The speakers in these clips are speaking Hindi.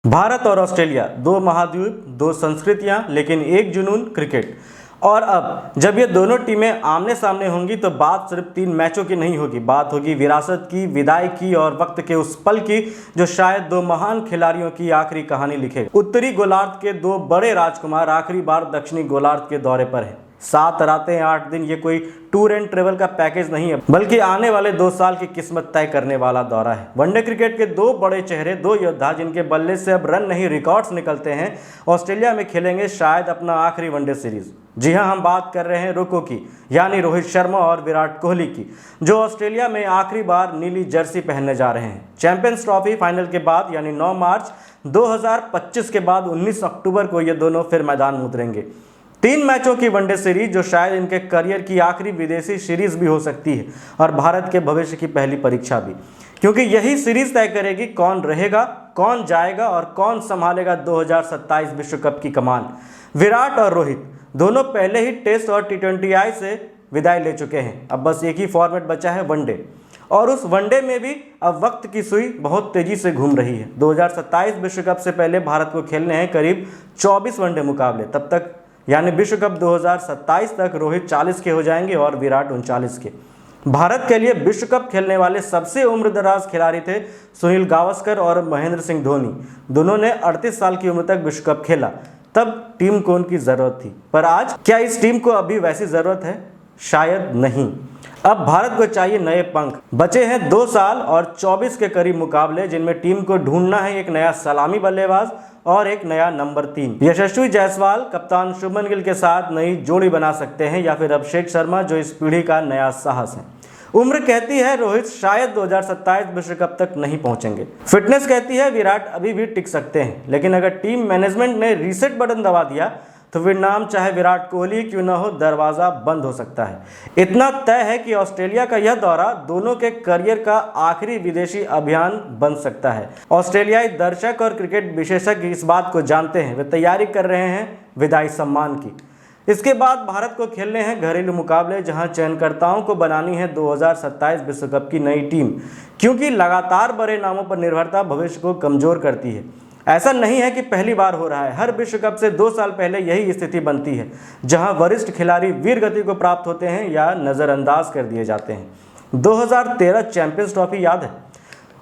भारत और ऑस्ट्रेलिया, दो महाद्वीप, दो संस्कृतियां, लेकिन एक जुनून क्रिकेट। और अब जब ये दोनों टीमें आमने सामने होंगी तो बात सिर्फ 3 मैचों की नहीं होगी, बात होगी विरासत की, विदाई की और वक्त के उस पल की जो शायद 2 महान खिलाड़ियों की आखिरी कहानी लिखेगा। उत्तरी गोलार्ध के 2 बड़े राजकुमार आखिरी बार दक्षिणी गोलार्ध के दौरे पर हैं। 7 रातें 8 दिन, ये कोई टूर एंड ट्रेवल का पैकेज नहीं है, बल्कि आने वाले 2 साल की किस्मत तय करने वाला दौरा है। वनडे क्रिकेट के 2 बड़े चेहरे, 2 योद्धा जिनके बल्ले से अब रन नहीं रिकॉर्ड्स निकलते हैं, ऑस्ट्रेलिया में खेलेंगे शायद अपना आखिरी वनडे सीरीज। जी हां, हम बात कर रहे हैं रुको की, यानी रोहित शर्मा और विराट कोहली की, जो ऑस्ट्रेलिया में आखिरी बार नीली जर्सी पहनने जा रहे हैं। चैंपियंस ट्रॉफी फाइनल के बाद यानी 9 मार्च 2025 के बाद 19 अक्टूबर को ये दोनों फिर मैदान में उतरेंगे। 3 मैचों की वनडे सीरीज जो शायद इनके करियर की आखिरी विदेशी सीरीज भी हो सकती है और भारत के भविष्य की पहली परीक्षा भी, क्योंकि यही सीरीज तय करेगी कौन रहेगा, कौन जाएगा और कौन संभालेगा 2027 विश्व कप की कमान। विराट और रोहित दोनों पहले ही टेस्ट और T20I से विदाई ले चुके हैं। अब बस एक ही फॉर्मेट बचा है, वनडे, और उस वनडे में भी अब वक्त की सुई बहुत तेजी से घूम रही है। 2027 विश्व कप से पहले भारत को खेलने हैं करीब 24 वनडे मुकाबले। तब तक यानी विश्व कप 2027 तक रोहित 40 के हो जाएंगे और विराट 39 के। भारत के लिए विश्व कप खेलने वाले सबसे उम्रदराज खिलाड़ी थे सुनील गावस्कर और महेंद्र सिंह धोनी। दोनों ने 38 साल की उम्र तक विश्व कप खेला। तब टीम को उनकी ज़रूरत थी, पर आज क्या इस टीम को अभी वैसी ज़रूरत है? शायद नहीं। अब भारत को चाहिए नए पंख। बचे हैं 2 साल और 24 के करीब मुकाबले, जिनमें टीम को ढूंढना है एक नया सलामी बल्लेबाज और एक नया नंबर 3। यशस्वी जायसवाल कप्तान शुभमन गिल के साथ नई जोड़ी बना सकते हैं, या फिर अभिषेक शर्मा जो इस पीढ़ी का नया साहस है। उम्र कहती है रोहित शायद 2027 विश्व कप तक नहीं पहुंचेंगे। फिटनेस कहती है विराट अभी भी टिक सकते हैं, लेकिन अगर टीम मैनेजमेंट ने रीसेट बटन दबा दिया तो फिर नाम चाहे विराट कोहली क्यों ना हो, दरवाज़ा बंद हो सकता है। इतना तय है कि ऑस्ट्रेलिया का यह दौरा दोनों के करियर का आखिरी विदेशी अभियान बन सकता है। ऑस्ट्रेलियाई दर्शक और क्रिकेट विशेषज्ञ इस बात को जानते हैं। वे तैयारी कर रहे हैं विदाई सम्मान की। इसके बाद भारत को खेलने हैं घरेलू मुकाबले, जहां चयनकर्ताओं को बनानी है 2027 विश्व कप की नई टीम, क्योंकि लगातार बड़े नामों पर निर्भरता भविष्य को कमज़ोर करती है। ऐसा नहीं है कि पहली बार हो रहा है, हर विश्व कप से 2 साल पहले यही स्थिति बनती है, जहां वरिष्ठ खिलाड़ी वीर गति को प्राप्त होते हैं या नज़रअंदाज कर दिए जाते हैं। 2013 चैंपियंस ट्रॉफी याद है?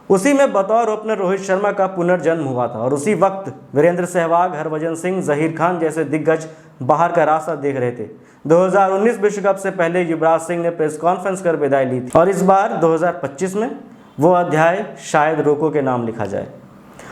उसी में बतौर ओपनर रोहित शर्मा का पुनर्जन्म हुआ था, और उसी वक्त वीरेंद्र सहवाग, हरभजन सिंह, जहीर खान जैसे दिग्गज बाहर का रास्ता देख रहे थे। 2019 विश्व कप से पहले युवराज सिंह ने प्रेस कॉन्फ्रेंस कर विदाई ली थी, और इस बार 2025 में वो अध्याय शायद रोको के नाम लिखा जाए।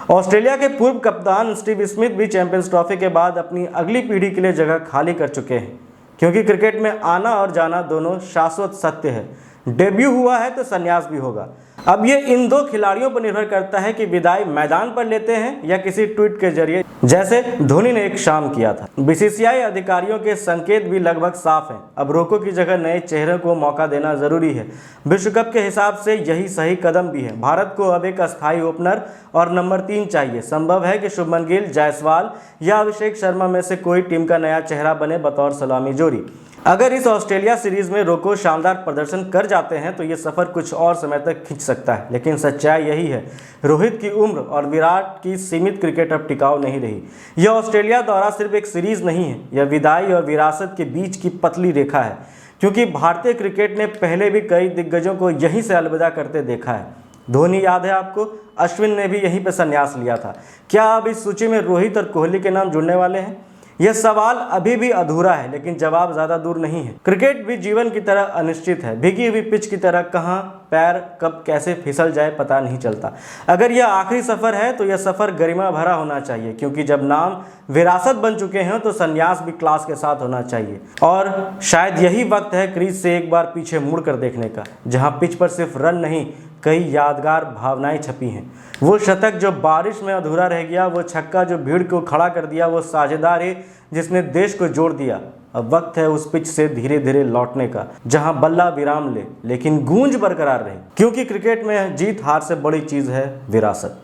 ऑस्ट्रेलिया के पूर्व कप्तान स्टीव स्मिथ भी चैंपियंस ट्रॉफी के बाद अपनी अगली पीढ़ी के लिए जगह खाली कर चुके हैं, क्योंकि क्रिकेट में आना और जाना दोनों शाश्वत सत्य है। डेब्यू हुआ है तो संन्यास भी होगा। अब ये इन 2 खिलाड़ियों पर निर्भर करता है कि विदाई मैदान पर लेते हैं या किसी ट्वीट के जरिए, जैसे धोनी ने एक शाम किया था। BCCI अधिकारियों के संकेत भी लगभग साफ हैं। अब रोको की जगह नए चेहरे को मौका देना जरूरी है। विश्व कप के हिसाब से यही सही कदम भी है। भारत को अब एक अस्थायी ओपनर और नंबर 3 चाहिए। संभव है कि शुभमन गिल, जायसवाल या अभिषेक शर्मा में से कोई टीम का नया चेहरा बने बतौर सलामी जोड़ी। अगर इस ऑस्ट्रेलिया सीरीज में रोको शानदार प्रदर्शन कर जाते हैं तो ये सफ़र कुछ और समय तक खींच सकता है, लेकिन सच्चाई यही है, रोहित की उम्र और विराट की सीमित क्रिकेट अब टिकाऊ नहीं रही। यह ऑस्ट्रेलिया दौरा सिर्फ एक सीरीज नहीं है, यह विदाई और विरासत के बीच की पतली रेखा है, क्योंकि भारतीय क्रिकेट ने पहले भी कई दिग्गजों को यहीं से अलविदा करते देखा है। धोनी याद है आपको? अश्विन ने भी यहीं पर संन्यास लिया था। क्या अब इस सूची में रोहित और कोहली के नाम जुड़ने वाले हैं? यह सवाल अभी भी अधूरा है, लेकिन जवाब ज़्यादा दूर नहीं है। क्रिकेट भी जीवन की तरह अनिश्चित है। भीगी हुई पिच की तरह कहाँ पैर कब कैसे फिसल जाए पता नहीं चलता। अगर यह आखिरी सफ़र है तो यह सफ़र गरिमा भरा होना चाहिए, क्योंकि जब नाम विरासत बन चुके हैं तो संन्यास भी क्लास के साथ होना चाहिए। और शायद यही वक्त है क्रीज से एक बार पीछे मुड़ कर देखने का, जहाँ पिच पर सिर्फ रन नहीं, कई यादगार भावनाएं छपी हैं। वो शतक जो बारिश में अधूरा रह गया, वो छक्का जो भीड़ को खड़ा कर दिया, वो साझेदार है जिसने देश को जोड़ दिया। अब वक्त है उस पिच से धीरे धीरे लौटने का, जहां बल्ला विराम ले लेकिन गूंज बरकरार रहे, क्योंकि क्रिकेट में जीत हार से बड़ी चीज़ है विरासत।